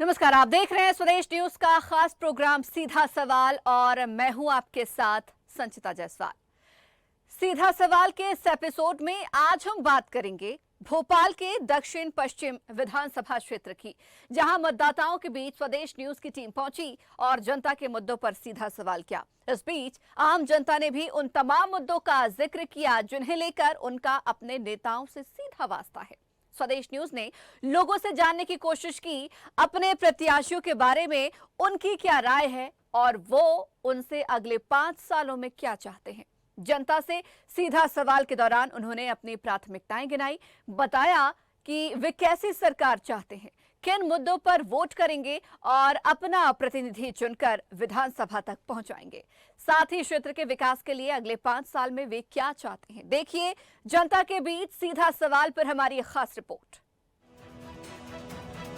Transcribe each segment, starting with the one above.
नमस्कार, आप देख रहे हैं स्वदेश न्यूज का खास प्रोग्राम सीधा सवाल और मैं हूं आपके साथ संचिता जायसवाल। सीधा सवाल के इस एपिसोड में आज हम बात करेंगे भोपाल के दक्षिण पश्चिम विधानसभा क्षेत्र की, जहां मतदाताओं के बीच स्वदेश न्यूज की टीम पहुंची और जनता के मुद्दों पर सीधा सवाल किया। इस बीच आम जनता ने भी उन तमाम मुद्दों का जिक्र किया जिन्हें लेकर उनका अपने नेताओं से सीधा वास्ता है। स्वदेश न्यूज ने लोगों से जानने की कोशिश की अपने प्रत्याशियों के बारे में उनकी क्या राय है और वो उनसे अगले 5 सालों में क्या चाहते हैं। जनता से सीधा सवाल के दौरान उन्होंने अपनी प्राथमिकताएं गिनाई, बताया कि वे कैसी सरकार चाहते हैं, किन मुद्दों पर वोट करेंगे और अपना प्रतिनिधि चुनकर विधानसभा तक पहुंचाएंगे। साथ ही क्षेत्र के विकास के लिए अगले 5 साल में वे क्या चाहते हैं। देखिए जनता के बीच सीधा सवाल पर हमारी खास रिपोर्ट।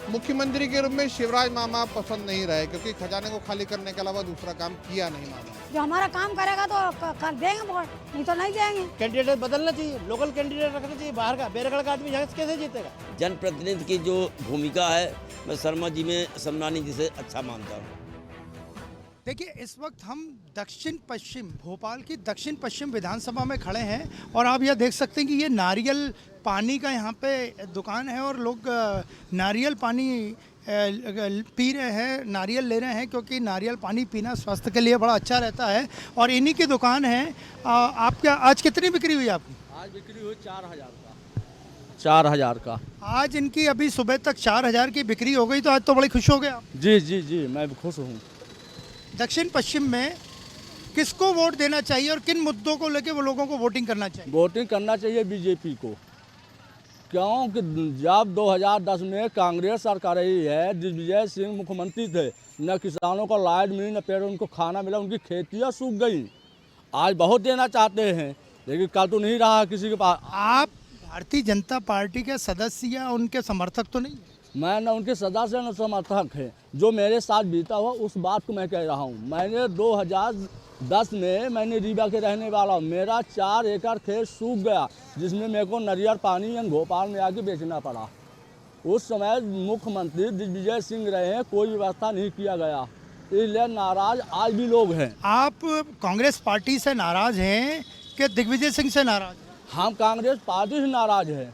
मुख्यमंत्री के रूप में शिवराज मामा पसंद नहीं रहे क्योंकि खजाने को खाली करने के अलावा दूसरा काम किया नहीं मामा। जो हमारा काम करेगा तो कर देंगे वोट, नहीं तो नहीं देंगे। कैंडिडेट बदलना चाहिए, लोकल कैंडिडेट रखना चाहिए। बाहर का बेरगढ़ का आदमी यहाँ से कैसे जीतेगा। जनप्रतिनिधि की जो भूमिका है मैं शर्मा जी में सम्मानी जी से अच्छा मानता हूँ। देखिए, इस वक्त हम दक्षिण पश्चिम भोपाल की दक्षिण पश्चिम विधानसभा में खड़े हैं और आप यह देख सकते हैं कि ये नारियल पानी का यहाँ पे दुकान है और लोग नारियल पानी पी रहे हैं, नारियल ले रहे हैं क्योंकि नारियल पानी पीना स्वास्थ्य के लिए बड़ा अच्छा रहता है। और इन्हीं की दुकान है। आप क्या आज कितनी बिक्री हुई आपकी? आज बिक्री हुई 4,000 का। आज इनकी अभी सुबह तक 4,000 की बिक्री हो गई, तो आज तो बड़े खुश हो गए आप। जी मैं खुश हूँ। दक्षिण पश्चिम में किसको वोट देना चाहिए और किन मुद्दों को लेकर वो लोगों को वोटिंग करना चाहिए? वोटिंग करना चाहिए बीजेपी को, क्योंकि जब 2010 में कांग्रेस सरकार रही है, दिग्विजय सिंह मुख्यमंत्री थे, न किसानों को लाइट मिली, न पेड़ उनको खाना मिला, उनकी खेतियाँ सूख गई। आज बहुत देना चाहते हैं लेकिन कल तो नहीं रहा किसी के पास। आप भारतीय जनता पार्टी के सदस्य या उनके समर्थक तो नहीं? मैं न उनके सदस्य न समर्थक है। जो मेरे साथ बीता हुआ उस बात को मैं कह रहा हूँ। मैंने 2010 में मैंने रीवा के रहने वाला हूँ, मेरा 4 एकड़ खेत सूख गया जिसमें मेरे को नारियल पानी भोपाल में आके बेचना पड़ा। उस समय मुख्यमंत्री दिग्विजय सिंह रहे हैं, कोई व्यवस्था नहीं किया गया, इसलिए नाराज आज भी लोग हैं। आप कांग्रेस पार्टी से नाराज हैं कि दिग्विजय सिंह से नाराज हैं? हम कांग्रेस पार्टी से नाराज हैं।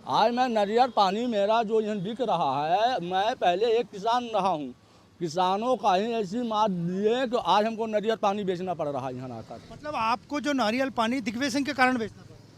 आज मैं नारियल पानी मेरा जो यहाँ बिक रहा है, मैं पहले एक किसान रहा हूँ, किसानों का ही ऐसी मार दिए कि आज हमको नारियल पानी बेचना पड़ रहा है यहाँ आकर। मतलब आपको जो नारियल पानी दिग्विजय सिंह के कारण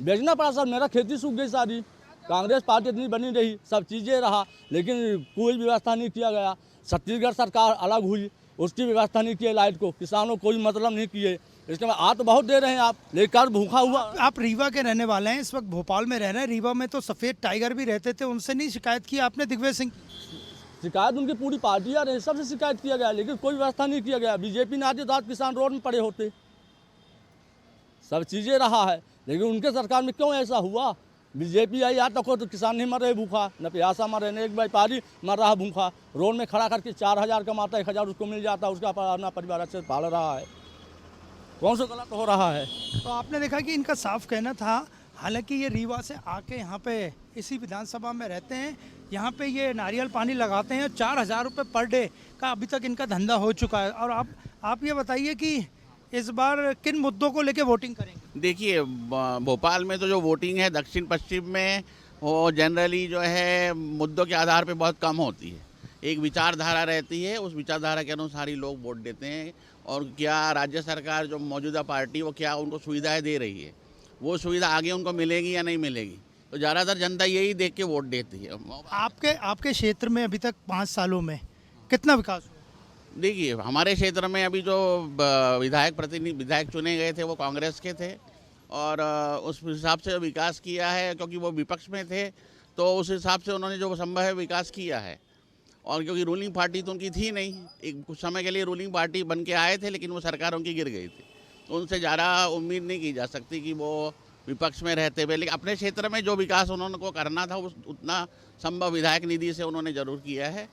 बेचना पड़ा सर, मेरा खेती सूख गई सारी। कांग्रेस पार्टी इतनी बनी रही, सब चीज़ें रहा, लेकिन कोई व्यवस्था नहीं किया गया। छत्तीसगढ़ सरकार अलग हुई, उसकी व्यवस्था नहीं की, लाइट को किसानों को कोई मतलब नहीं किए। इसके बाद आ तो बहुत दे रहे हैं आप, लेकर भूखा हुआ। आप रीवा के रहने वाले हैं, इस वक्त भोपाल में रह रहे हैं। रीवा में तो सफ़ेद टाइगर भी रहते थे, उनसे नहीं शिकायत की आपने दिग्विजय सिंह? शिकायत उनकी पूरी पार्टी आ रही, सबसे शिकायत किया गया लेकिन कोई व्यवस्था नहीं किया गया। बीजेपी ने आते तो आज किसान रोड में पड़े होते। सब चीज़ें रहा है लेकिन उनके सरकार में क्यों ऐसा हुआ? बीजेपी आई आज तक तो किसान नहीं मर रहे भूखा, न प्यासा मर रहे, न एक व्यापारी मर रहा भूखा। रोड में खड़ा करके 4,000 कमाता, 1,000 उसको मिल जाता, उसका अपना परिवार अच्छे से पाल रहा है। कौन सा गलत हो रहा है? तो आपने देखा कि इनका साफ कहना था, हालांकि ये रीवा से आके यहाँ पे इसी विधानसभा में रहते हैं, यहाँ पे ये नारियल पानी लगाते हैं। 4,000 रुपये पर डे का अभी तक इनका धंधा हो चुका है। और आप ये बताइए कि इस बार किन मुद्दों को लेके वोटिंग करेंगे? देखिए, भोपाल में तो जो वोटिंग है दक्षिण पश्चिम में, वो जनरली जो है मुद्दों के आधार पे बहुत कम होती है। एक विचारधारा रहती है, उस विचारधारा के अनुसार ही लोग वोट देते हैं। और क्या राज्य सरकार जो मौजूदा पार्टी वो क्या उनको सुविधाएं दे रही है, वो सुविधा आगे उनको मिलेगी या नहीं मिलेगी, तो ज़्यादातर जनता यही देख के वोट देती है। आपके क्षेत्र में अभी तक 5 सालों में कितना विकास हुआ? देखिए, हमारे क्षेत्र में अभी जो विधायक चुने गए थे वो कांग्रेस के थे और उस हिसाब से विकास किया है, क्योंकि वो विपक्ष में थे तो उस हिसाब से उन्होंने जो संभव है विकास किया है। और क्योंकि रूलिंग पार्टी तो उनकी थी नहीं, एक कुछ समय के लिए रूलिंग पार्टी बन के आए थे लेकिन वो सरकार उनकी गिर गई थी, तो उनसे ज़्यादा उम्मीद नहीं की जा सकती कि वो विपक्ष में रहते हुए। लेकिन अपने क्षेत्र में जो विकास उन्होंने को करना था उतना संभव विधायक निधि से उन्होंने ज़रूर किया है,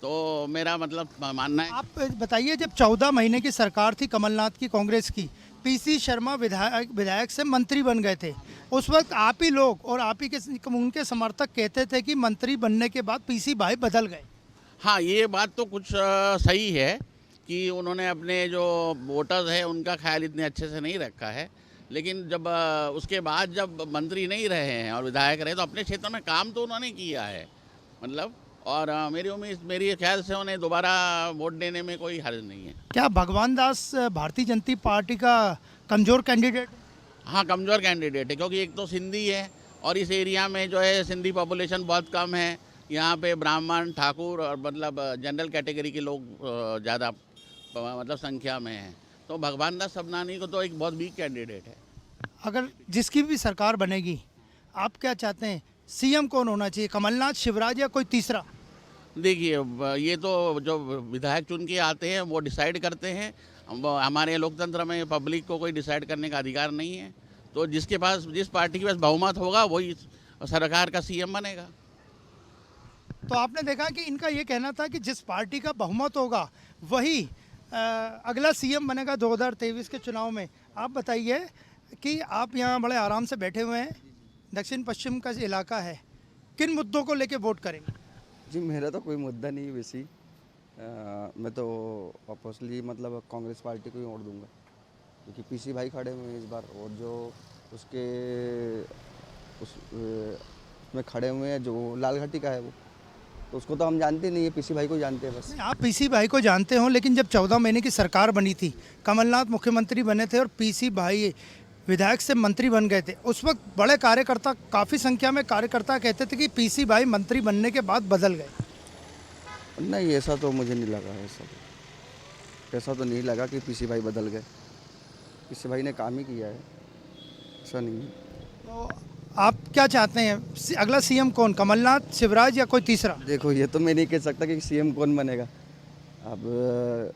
तो मेरा मतलब मानना है। आप बताइए, जब 14 महीने की सरकार थी कमलनाथ की, कांग्रेस की, पीसी शर्मा विधायक से मंत्री बन गए थे, उस वक्त आप ही लोग और आप ही के उनके समर्थक कहते थे कि मंत्री बनने के बाद पीसी भाई बदल गए। हाँ, ये बात तो कुछ सही है कि उन्होंने अपने जो वोटर्स है उनका ख्याल इतने अच्छे से नहीं रखा है, लेकिन जब उसके बाद जब मंत्री नहीं रहे हैं और विधायक रहे तो अपने क्षेत्र में काम तो उन्होंने किया है, मतलब। और मेरी ख्याल से उन्हें दोबारा वोट देने में कोई हर्ज नहीं है। क्या भगवान दास भारतीय जनता पार्टी का कमज़ोर कैंडिडेट? हाँ, कमज़ोर कैंडिडेट है, क्योंकि एक तो सिंधी है और इस एरिया में जो है सिंधी पॉपुलेशन बहुत कम है। यहाँ पे ब्राह्मण, ठाकुर और मतलब जनरल कैटेगरी के लोग ज़्यादा मतलब संख्या में हैं, तो भगवान दास सबनानी को तो एक बहुत वीक कैंडिडेट है। अगर जिसकी भी सरकार बनेगी, आप क्या चाहते हैं, सीएम कौन होना चाहिए, कमलनाथ, शिवराज या कोई तीसरा? देखिए, ये तो जो विधायक चुन के आते हैं वो डिसाइड करते हैं। हमारे लोकतंत्र में पब्लिक को कोई डिसाइड करने का अधिकार नहीं है, तो जिस पार्टी के पास बहुमत होगा वही सरकार का सीएम बनेगा। तो आपने देखा कि इनका ये कहना था कि जिस पार्टी का बहुमत होगा वही अगला सीएम बनेगा 2023 के चुनाव में। आप बताइए कि आप यहाँ बड़े आराम से बैठे हुए हैं, दक्षिण पश्चिम का इलाका है, किन मुद्दों को लेके वोट करेंगे? जी, मेरा तो कोई मुद्दा नहीं है वैसी। मैं तो ऑपोजिटली मतलब कांग्रेस पार्टी को ही वोट दूंगा, क्योंकि पीसी भाई खड़े हुए हैं इस बार, और जो उसमें खड़े हुए हैं जो लालघाटी का है वो, तो उसको तो हम जानते नहीं है, पीसी भाई को जानते हैं बस। आप पीसी भाई को जानते हो, लेकिन जब 14 महीने की सरकार बनी थी, कमलनाथ मुख्यमंत्री बने थे और पीसी भाई विधायक से मंत्री बन गए थे, उस वक्त बड़े कार्यकर्ता, काफ़ी संख्या में कार्यकर्ता कहते थे कि पीसी भाई मंत्री बनने के बाद बदल गए। नहीं, ऐसा तो मुझे नहीं लगा। ऐसा तो नहीं लगा कि पीसी भाई बदल गए। पीसी भाई ने काम ही किया है, ऐसा नहीं है। तो आप क्या चाहते हैं, अगला सीएम कौन, कमलनाथ, शिवराज या कोई तीसरा? देखो, ये तो मैं नहीं कह सकता कि सीएम कौन बनेगा। अब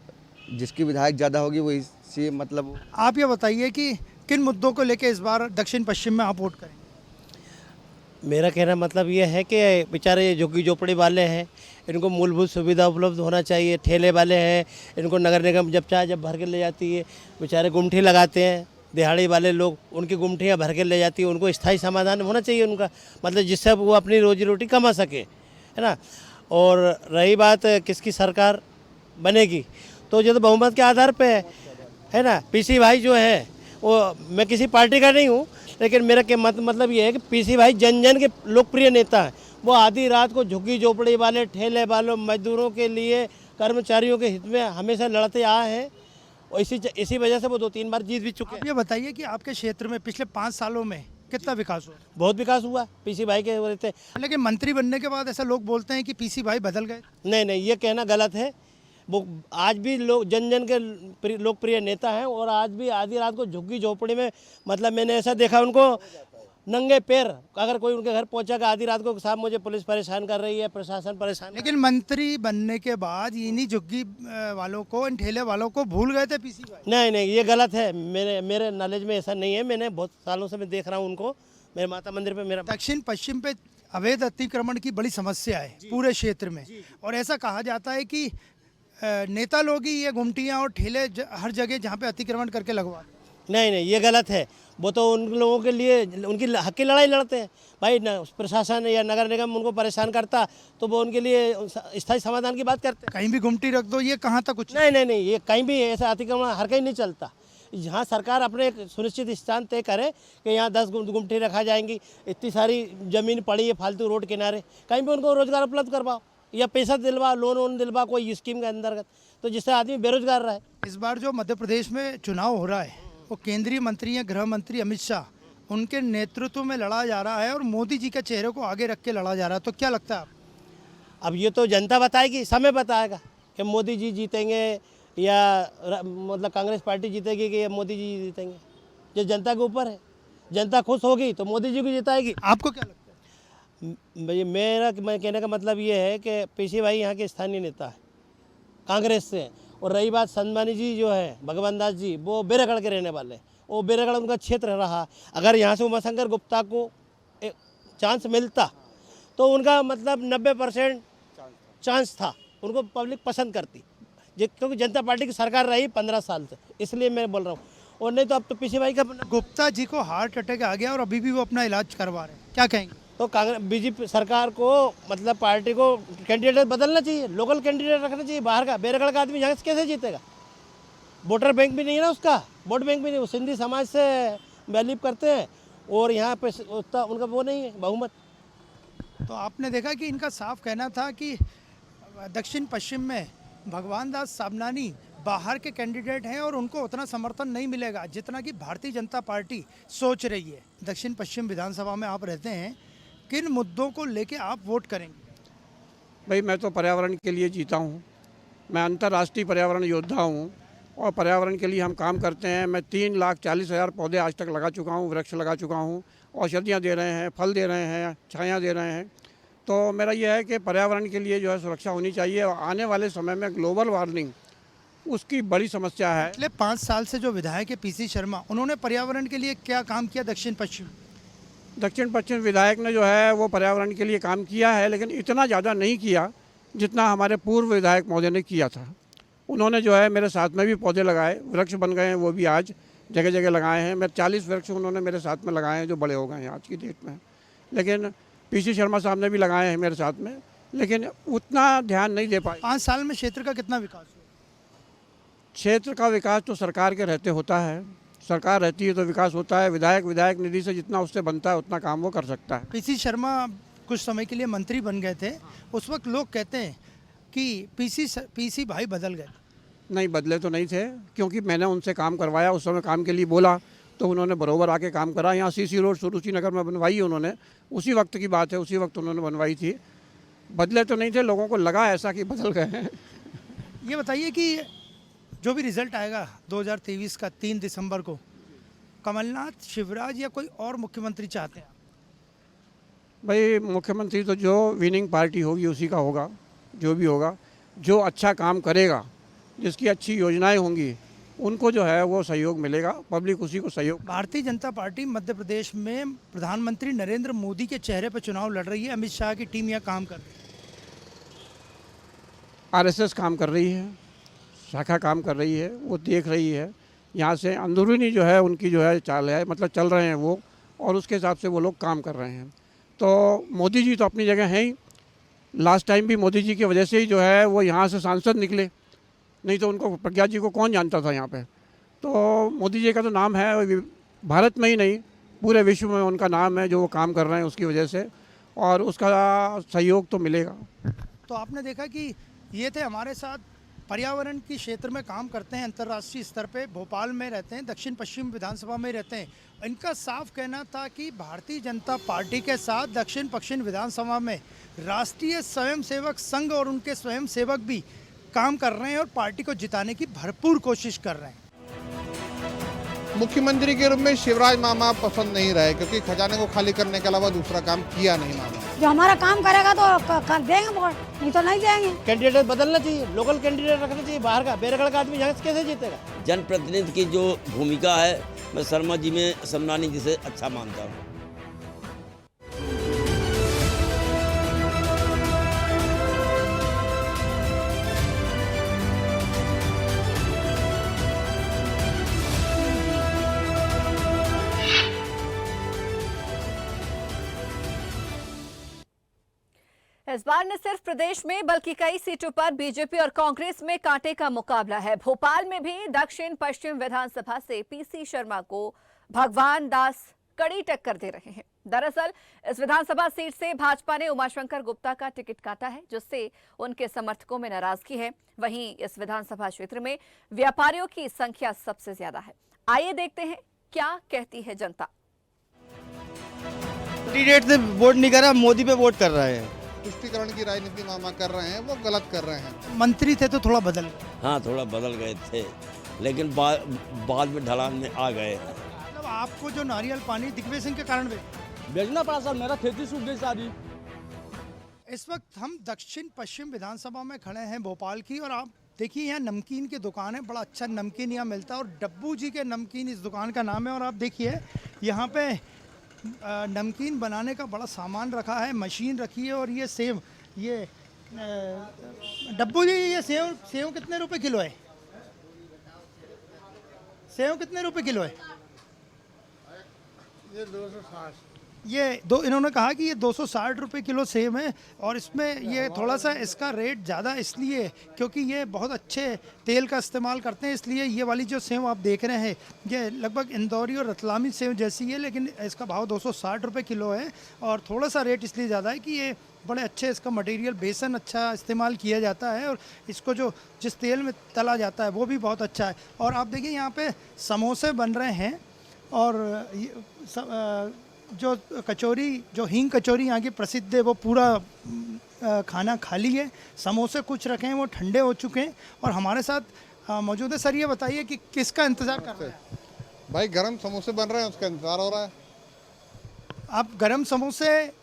जिसकी विधायक ज़्यादा होगी वही सीएम, मतलब। आप ये बताइए कि किन मुद्दों को लेके इस बार दक्षिण पश्चिम में आप वोट करेंगे? मेरा कहना मतलब ये है कि बेचारे झुग्गी झोपड़ी वाले हैं, इनको मूलभूत सुविधा उपलब्ध होना चाहिए। ठेले वाले हैं, इनको नगर निगम जब चाहे जब भर के ले जाती है। बेचारे गुमठी लगाते हैं, दिहाड़ी वाले लोग, उनकी गुमठियाँ भर के ले जाती है। उनको स्थायी समाधान होना चाहिए उनका, मतलब जिससे वो अपनी रोजी रोटी कमा सके, है ना। और रही बात किसकी सरकार बनेगी, तो ये तो बहुमत के आधार पे है ना। पीसी भाई जो है वो, मैं किसी पार्टी का नहीं हूँ, लेकिन मेरा के मतलब ये है कि पीसी भाई जन जन के लोकप्रिय नेता हैं। वो आधी रात को झुग्गी झोपड़ी वाले, ठेले वालों, मजदूरों के लिए, कर्मचारियों के हित में हमेशा लड़ते आए हैं, और इसी वजह से वो 2-3 बार जीत भी चुके हैं। आप ये बताइए कि आपके क्षेत्र में पिछले 5 सालों में कितना विकास हुआ? बहुत विकास हुआ पीसी भाई के वजह से। लेकिन मंत्री बनने के बाद ऐसा लोग बोलते हैं कि पीसी भाई बदल गए। नहीं, ये कहना गलत है। वो आज भी लोग जन जन के लोकप्रिय नेता हैं, और आज भी आधी रात को झुग्गी झोपड़ी में, मतलब मैंने ऐसा देखा उनको नंगे पैर, अगर कोई उनके घर पहुंचा कि आधी रात को साहब मुझे पुलिस परेशान कर रही है, प्रशासन परेशान। लेकिन मंत्री बनने के बाद इन्हीं झुग्गी वालों को, इन ठेले वालों को भूल गए थे पीसी भाई। नहीं, ये गलत है। मेरे नॉलेज में ऐसा नहीं है। मैंने बहुत सालों से मैं देख रहा हूँ उनको, मेरे माता मंदिर पे मेरा। दक्षिण पश्चिम पे अवैध अतिक्रमण की बड़ी समस्या है पूरे क्षेत्र में, और ऐसा कहा जाता है कि नेता लोग ही ये गुमटियाँ और ठेले हर जगह जहाँ पे अतिक्रमण करके लगवा। नहीं, ये गलत है। वो तो उन लोगों के लिए उनकी हक की लड़ाई लड़ते हैं भाई। प्रशासन या नगर निगम उनको परेशान करता तो वो उनके लिए स्थायी समाधान की बात करते हैं। कहीं भी गुमटी रख दो, ये कहाँ तक कुछ नहीं, ये कहीं भी ऐसा अतिक्रमण हर कहीं नहीं चलता। जहाँ सरकार अपने एक सुनिश्चित स्थान तय करे कि यहाँ 10 गुमटी रखा जाएंगी, इतनी सारी ज़मीन पड़ी है फालतू रोड किनारे, कहीं भी उनको रोजगार उपलब्ध करवाओ या पैसा दिलवा, लोन दिलवा कोई स्कीम के अंतर्गत, तो जिससे आदमी बेरोजगार रहे। इस बार जो मध्य प्रदेश में चुनाव हो रहा है, वो केंद्रीय मंत्री हैं, गृह मंत्री अमित शाह, उनके नेतृत्व में लड़ा जा रहा है और मोदी जी के चेहरे को आगे रख के लड़ा जा रहा है। तो क्या लगता है आप? अब ये तो जनता बताएगी, समय बताएगा कि मोदी जी जीतेंगे या मतलब कांग्रेस पार्टी जीतेगी कि मोदी जी जीतेंगे। जो जनता के ऊपर है, जनता खुश होगी तो मोदी जी को जिताएगी। आपको क्या लगता है? मेरा कहने का मतलब ये है कि पीसी भाई यहाँ के स्थानीय नेता है, कांग्रेस से। और रही बात संदमानी जी जो है, भगवान दास जी, वो बेरगढ़ के रहने वाले, वो बेरगढ़ उनका क्षेत्र रहा। अगर यहाँ से उमाशंकर गुप्ता को चांस मिलता तो उनका मतलब 90% चांस था, उनको पब्लिक पसंद करती, क्योंकि जनता पार्टी की सरकार रही 15 साल से, इसलिए मैं बोल रहा हूँ। और नहीं तो अब तो पीसी भाई का। गुप्ता जी को हार्ट अटैक आ गया और अभी भी वो अपना इलाज करवा रहे हैं, क्या कहेंगे? तो कांग्रेस बीजेपी सरकार को मतलब पार्टी को कैंडिडेट बदलना चाहिए, लोकल कैंडिडेट रखना चाहिए। बाहर का बेरगढ़ का आदमी यहाँ से कैसे जीतेगा? वोटर बैंक भी नहीं है ना उसका, वोट बैंक भी नहीं, वो सिंधी समाज से बिलीव करते हैं और यहाँ पे उतना उनका वो नहीं है बहुमत। तो आपने देखा कि इनका साफ कहना था कि दक्षिण पश्चिम में भगवान दास साबनानी बाहर के कैंडिडेट हैं और उनको उतना समर्थन नहीं मिलेगा जितना कि भारतीय जनता पार्टी सोच रही है। दक्षिण पश्चिम विधानसभा में आप रहते हैं, किन मुद्दों को लेके आप वोट करेंगे? भाई मैं तो पर्यावरण के लिए जीता हूँ, मैं अंतर्राष्ट्रीय पर्यावरण योद्धा हूँ और पर्यावरण के लिए हम काम करते हैं। मैं 3,40,000 पौधे आज तक लगा चुका हूँ, वृक्ष लगा चुका हूँ, औषधियाँ दे रहे हैं, फल दे रहे हैं, छाया दे रहे हैं। तो मेरा यह है कि पर्यावरण के लिए जो है सुरक्षा होनी चाहिए और आने वाले समय में ग्लोबल वार्मिंग उसकी बड़ी समस्या है। पिछले 5 साल से जो विधायक है पीसी शर्मा, उन्होंने पर्यावरण के लिए क्या काम किया दक्षिण पश्चिम? दक्षिण पश्चिम विधायक ने जो है वो पर्यावरण के लिए काम किया है, लेकिन इतना ज़्यादा नहीं किया जितना हमारे पूर्व विधायक महोदय ने किया था। उन्होंने जो है मेरे साथ में भी पौधे लगाए, वृक्ष बन गए हैं, वो भी आज जगह जगह लगाए हैं। मेरे 40 वृक्ष उन्होंने मेरे साथ में लगाए हैं जो बड़े हो गए हैं आज की डेट में। लेकिन पीसी शर्मा साहब ने भी लगाए हैं मेरे साथ में, लेकिन उतना ध्यान नहीं दे पाए। 5 साल में क्षेत्र का कितना विकास हुआ? क्षेत्र का विकास तो सरकार के रहते होता है, सरकार रहती है तो विकास होता है। विधायक निधि से जितना उससे बनता है उतना काम वो कर सकता है। पीसी शर्मा कुछ समय के लिए मंत्री बन गए थे, उस वक्त लोग कहते हैं कि पीसी भाई बदल गए। नहीं, बदले तो नहीं थे, क्योंकि मैंने उनसे काम करवाया, उस समय काम के लिए बोला तो उन्होंने बरोबर आके काम करा। यहाँ सीसी रोड सुरुचि नगर में बनवाई उन्होंने, उसी वक्त की बात है, उसी वक्त उन्होंने बनवाई थी। बदले तो नहीं थे, लोगों को लगा ऐसा कि बदल गए हैं। ये बताइए कि जो भी रिजल्ट आएगा 2023 का 3 दिसंबर को, कमलनाथ, शिवराज या कोई और मुख्यमंत्री चाहते हैं? भाई मुख्यमंत्री तो जो विनिंग पार्टी होगी उसी का होगा, जो भी होगा, जो अच्छा काम करेगा, जिसकी अच्छी योजनाएं होंगी, उनको जो है वो सहयोग मिलेगा, पब्लिक उसी को सहयोग। भारतीय जनता पार्टी मध्य प्रदेश में प्रधानमंत्री नरेंद्र मोदी के चेहरे पर चुनाव लड़ रही है। अमित शाह की टीम यहाँ काम कर रही है, आरएसएस काम कर रही है, शाखा काम कर रही है, वो देख रही है। यहाँ से अंदरूनी जो है उनकी जो है चाल है, मतलब चल रहे हैं वो, और उसके हिसाब से वो लोग काम कर रहे हैं। तो मोदी जी तो अपनी जगह हैं ही। लास्ट टाइम भी मोदी जी की वजह से ही जो है वो यहाँ से सांसद निकले, नहीं तो उनको, प्रज्ञा जी को कौन जानता था यहाँ पे। तो मोदी जी का तो नाम है, भारत में ही नहीं पूरे विश्व में उनका नाम है, जो वो काम कर रहे हैं उसकी वजह से, और उसका सहयोग तो मिलेगा। तो आपने देखा कि ये थे हमारे साथ, पर्यावरण की क्षेत्र में काम करते हैं, अंतर्राष्ट्रीय स्तर पे भोपाल में रहते हैं, दक्षिण पश्चिम विधानसभा में रहते हैं। इनका साफ कहना था कि भारतीय जनता पार्टी के साथ दक्षिण पश्चिम विधानसभा में राष्ट्रीय स्वयंसेवक संघ और उनके स्वयंसेवक भी काम कर रहे हैं और पार्टी को जिताने की भरपूर कोशिश कर रहे हैं। मुख्यमंत्री के रूप में शिवराज मामा पसंद नहीं रहे, क्योंकि खजाने को खाली करने के अलावा दूसरा काम किया नहीं मामा। जो हमारा काम करेगा तो कर देंगे वोट, नहीं तो नहीं देंगे। कैंडिडेट बदलना चाहिए, लोकल कैंडिडेट रखना चाहिए। बाहर का बेरगढ़ का आदमी यहाँ से कैसे जीतेगा? जनप्रतिनिधि की जो भूमिका है, मैं शर्मा जी में समनानी जी से अच्छा मानता हूँ। इस बार न सिर्फ प्रदेश में बल्कि कई सीटों पर बीजेपी और कांग्रेस में कांटे का मुकाबला है। भोपाल में भी दक्षिण पश्चिम विधानसभा से पीसी शर्मा को भगवान दास कड़ी टक्कर दे रहे हैं। दरअसल इस विधानसभा सीट से भाजपा ने उमाशंकर गुप्ता का टिकट काटा है, जिससे उनके समर्थकों में नाराजगी है। वहीं इस विधानसभा क्षेत्र में व्यापारियों की संख्या सबसे ज्यादा है। आइए देखते हैं क्या कहती है जनता। कैंडिडेट से वोट नहीं कर रहा, मोदी पे वोट कर रहे हैं। तुष्टीकरण की राजनीति मामा कर रहे हैं, वो गलत कर रहे हैं। मंत्री थे तो थोड़ा बदल गए। हाँ, थोड़ा बदल गए थे, लेकिन बाद में ढलान में आ गए। मतलब आपको जो नारियल पानी दिग्विजय सिंह के कारण बेचना पड़ा सर, मेरा खेती सूख गई सारी। इस वक्त हम दक्षिण पश्चिम विधानसभा में खड़े हैं भोपाल की, और आप देखिए यहाँ नमकीन की दुकान है, बड़ा अच्छा नमकीन यहाँ मिलता है और डब्बू जी के नमकीन इस दुकान का नाम है। और आप देखिए यहाँ पे नमकीन बनाने का बड़ा सामान रखा है, मशीन रखी है। और ये सेव, ये डब्बू जी, ये सेव कितने रुपए किलो है? सेव कितने रुपए किलो है? ये 260। ये दो इन्होंने कहा कि ये 260 रुपये किलो सेब है और इसमें ये थोड़ा सा इसका रेट ज़्यादा इसलिए क्योंकि ये बहुत अच्छे तेल का इस्तेमाल करते हैं, इसलिए ये वाली जो सेब आप देख रहे हैं ये लगभग इंदौरी और रतलामी सेब जैसी है, लेकिन इसका भाव 260 रुपये किलो है और थोड़ा सा रेट इसलिए ज़्यादा है कि ये बड़े अच्छे इसका मटेरियल बेसन अच्छा इस्तेमाल किया जाता है और इसको जो जिस तेल में तला जाता है वो भी बहुत अच्छा है। और आप देखिए यहाँ पे समोसे बन रहे हैं और जो कचौरी जो हींग कचौरी यहाँ की प्रसिद्ध है वो पूरा खाना खाली है, समोसे कुछ रखे हैं वो ठंडे हो चुके हैं और हमारे साथ मौजूद है। सर ये बताइए कि किसका इंतज़ार कर रहे हैं? भाई गरम समोसे बन रहे हैं, उसका इंतजार हो रहा है। आप गरम समोसे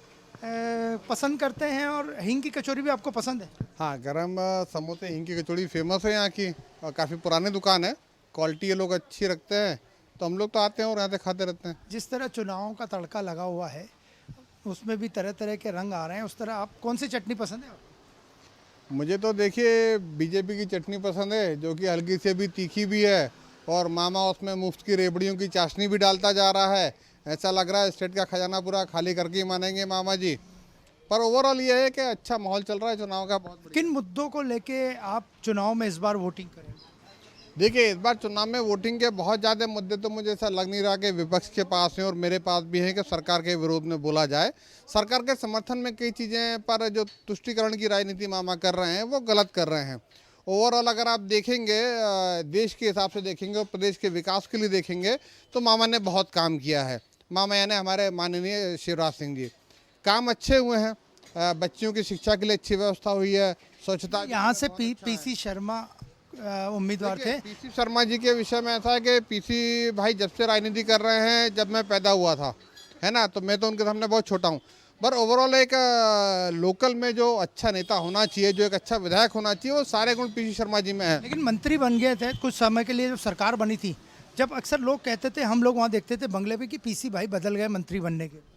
पसंद करते हैं और हींग की कचौरी भी आपको पसंद है? हाँ, गरम समोसे हींग की कचौड़ी फेमस है यहाँ की और काफ़ी पुरानी दुकान है, क्वालिटी ये लोग अच्छी रखते हैं तो हम लोग तो आते हैं और यहाँ से खाते रहते हैं। जिस तरह चुनावों का तड़का लगा हुआ है उसमें भी तरह तरह के रंग आ रहे हैं, उस तरह आप कौन सी चटनी पसंद है आपको? मुझे तो देखिए बीजेपी की चटनी पसंद है जो कि हल्की से भी तीखी भी है और मामा उसमें मुफ्त की रेबड़ियों की चाशनी भी डालता जा रहा है। ऐसा लग रहा है स्टेट का खजाना पूरा खाली करके ही मानेंगे मामा जी। पर ओवरऑल ये है कि अच्छा माहौल चल रहा है चुनाव का। बहुत किन मुद्दों को लेके आप चुनाव में इस बार वोटिंग करें? देखिए, इस बार चुनाव में वोटिंग के बहुत ज़्यादा मुद्दे तो मुझे ऐसा लग नहीं रहा कि विपक्ष के पास हैं और मेरे पास भी हैं कि सरकार के विरोध में बोला जाए। सरकार के समर्थन में कई चीज़ें पर जो तुष्टीकरण की राजनीति मामा कर रहे हैं वो गलत कर रहे हैं। ओवरऑल अगर आप देखेंगे देश के हिसाब से देखेंगे और प्रदेश के विकास के लिए देखेंगे तो मामा ने बहुत काम किया है। मामा यानी हमारे माननीय शिवराज सिंह जी, काम अच्छे हुए हैं, बच्चियों की शिक्षा के लिए अच्छी व्यवस्था हुई है, स्वच्छता। यहाँ से पीसी शर्मा उम्मीदवार थे। पीसी शर्मा जी के विषय में ऐसा है कि पीसी भाई जब से राजनीति कर रहे हैं जब मैं पैदा हुआ था, है ना, तो मैं तो उनके सामने बहुत छोटा हूँ। पर ओवरऑल एक लोकल में जो अच्छा नेता होना चाहिए, जो एक अच्छा विधायक होना चाहिए, वो सारे गुण पीसी शर्मा जी में है। लेकिन मंत्री बन गए थे कुछ समय के लिए जब सरकार बनी थी, जब अक्सर लोग कहते थे, हम लोग वहाँ देखते थे बंगले पे कि पीसी भाई बदल गए मंत्री बनने के।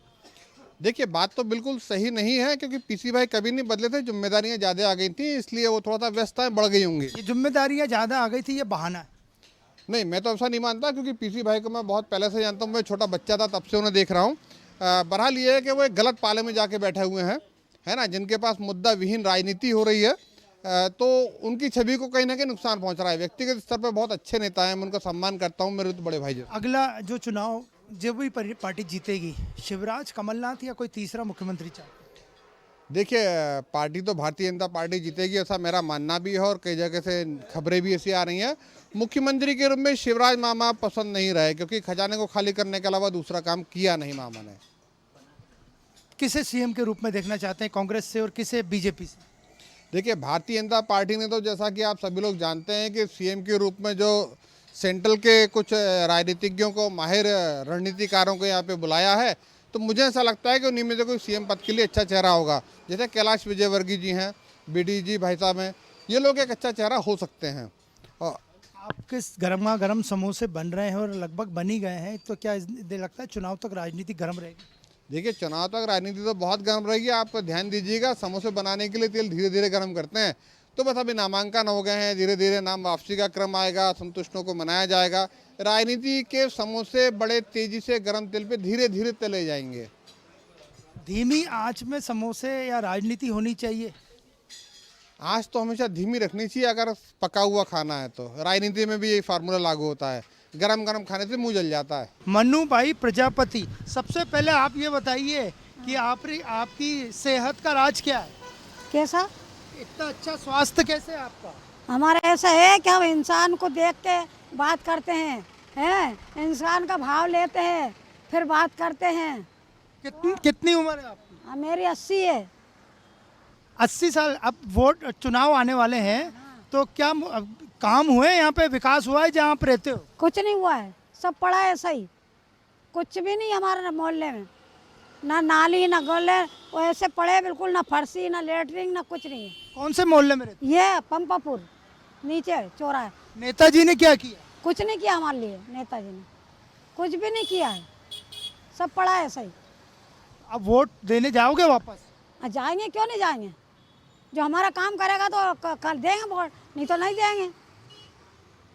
देखिए, बात तो बिल्कुल सही नहीं है क्योंकि पीसी भाई कभी नहीं बदले थे, जिम्मेदारियां ज़्यादा आ गई थी इसलिए वो थोड़ा सा व्यस्तताएं बढ़ गई होंगी। ये जिम्मेदारियां ज़्यादा आ गई थी, ये बहाना है? नहीं, मैं तो ऐसा नहीं मानता क्योंकि पीसी भाई को मैं बहुत पहले से जानता हूँ, मैं छोटा बच्चा था तब से उन्हें देख रहा हूँ। बहरहाल ये है कि वो एक गलत पाले में जाके बैठे हुए हैं, है ना, जिनके पास मुद्दा विहीन राजनीति हो रही है, तो उनकी छवि को कहीं ना कहीं नुकसान पहुँच रहा है। व्यक्तिगत स्तर पर बहुत अच्छे नेता हैं, मैं उनका सम्मान करता हूँ, मेरे तो बड़े भाई। अगला जो चुनाव जब भी पार्टी जीतेगी, शिवराज, कमलनाथ या कोई तीसरा मुख्यमंत्री चाहे? देखिए, पार्टी तो भारतीय जनता पार्टी जीतेगी ऐसा मेरा मानना भी है और कई जगह से खबरें भी ऐसी आ रही हैं। मुख्यमंत्री के रूप में शिवराज मामा पसंद नहीं रहे क्योंकि खजाने को खाली करने के अलावा दूसरा काम किया नहीं मामा ने। किसे सीएम के रूप में देखना चाहते हैं, कांग्रेस से और किसे बीजेपी से? देखिए, भारतीय जनता पार्टी ने तो जैसा कि आप सभी लोग जानते हैं कि सीएम के रूप में जो सेंट्रल के कुछ राजनीतिज्ञों को, माहिर रणनीतिकारों को यहाँ पे बुलाया है, तो मुझे ऐसा लगता है कि उन्हीं में से कोई सीएम पद के लिए अच्छा चेहरा होगा। जैसे कैलाश विजयवर्गीय जी हैं, बीडी जी भाई साहब हैं, ये लोग एक अच्छा चेहरा हो सकते हैं। और आपके गर्मा गर्म समोसे बन रहे हैं और लगभग बन ही गए हैं, तो क्या लगता है चुनाव तक राजनीति गर्म रहेगी? देखिए, चुनाव तक राजनीति तो बहुत गर्म रहेगी। आप ध्यान दीजिएगा, समोसे बनाने के लिए तेल धीरे धीरे गर्म करते हैं, तो बस अभी नामांकन हो गए हैं, धीरे धीरे नाम वापसी का क्रम आएगा, संतुष्टों को मनाया जाएगा। राजनीति के समोसे बड़े तेजी से गर्म तेल पे धीरे धीरे तले जाएंगे। धीमी आंच में समोसे या राजनीति होनी चाहिए? आंच तो हमेशा धीमी रखनी चाहिए अगर पका हुआ खाना है तो। राजनीति में भी यही फार्मूला लागू होता है, गरम गरम खाने से मुंह जल जाता है। मनु भाई प्रजापति, सबसे पहले आप ये बताइए कि आपकी सेहत का राज क्या है? कैसा? इतना अच्छा स्वास्थ्य कैसे है आपका? हमारा ऐसा है कि हम इंसान को देख के बात करते हैं, इंसान का भाव लेते हैं फिर बात करते हैं। कितनी उम्र है आपकी? मेरी 80 है। 80 साल। अब वोट चुनाव आने वाले हैं, तो क्या काम हुए यहाँ पे, विकास हुआ है जहाँ आप रहते हो? कुछ नहीं हुआ है, सब पड़ा है ऐसा ही, कुछ भी नहीं हमारे मोहल्ले में, ना नाली ना गले, वो ऐसे पड़े बिल्कुल, ना फर्शी ना लेटरिन ना कुछ नहीं है। कौन से मोहल्ले में रहते? ये पंपापुर नीचे चौराहा। नेताजी ने क्या किया? कुछ नहीं किया हमारे लिए, नेताजी ने कुछ भी नहीं किया है, सब पड़ा है ऐसा ही। अब वोट देने जाओगे वापस? जाएंगे, क्यों नहीं जाएंगे, जो हमारा काम करेगा तो कर देंगे वोट, नहीं तो नहीं देंगे।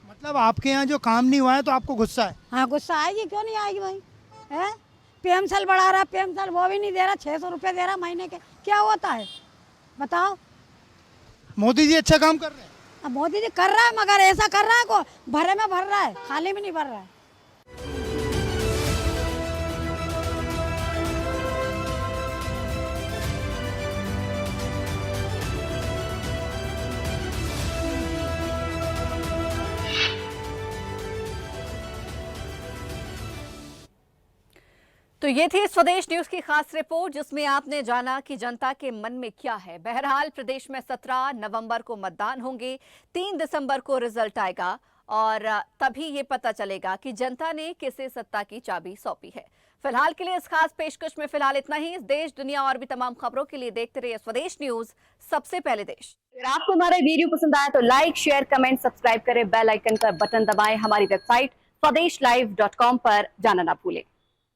मतलब आपके यहाँ जो काम नहीं हुआ है तो आपको गुस्सा है? हाँ, गुस्सा आएगी, क्यों नहीं आएगी भाई, है? पीएमसेल बढ़ा रहा है, पीएमसेल वो भी नहीं दे रहा, 600 रुपये दे रहा महीने के। क्या होता है बताओ? मोदी जी अच्छा काम कर रहे हैं। अब मोदी जी कर रहा है, मगर ऐसा कर रहा है को भरे में भर रहा है, खाली में नहीं भर रहा है। तो ये थी स्वदेश न्यूज की खास रिपोर्ट, जिसमें आपने जाना कि जनता के मन में क्या है। बहरहाल प्रदेश में 17 नवंबर को मतदान होंगे, 3 दिसंबर को रिजल्ट आएगा और तभी ये पता चलेगा कि जनता ने किसे सत्ता की चाबी सौंपी है। फिलहाल के लिए इस खास पेशकश में फिलहाल इतना ही। इस देश दुनिया और भी तमाम खबरों के लिए देखते रहिए स्वदेश न्यूज, सबसे पहले देश। अगर आपको हमारा वीडियो पसंद आया तो लाइक, शेयर, कमेंट, सब्सक्राइब करें, बेल आइकन का बटन दबाएं। हमारी वेबसाइट swedeshlive.com पर जाना ना भूलें।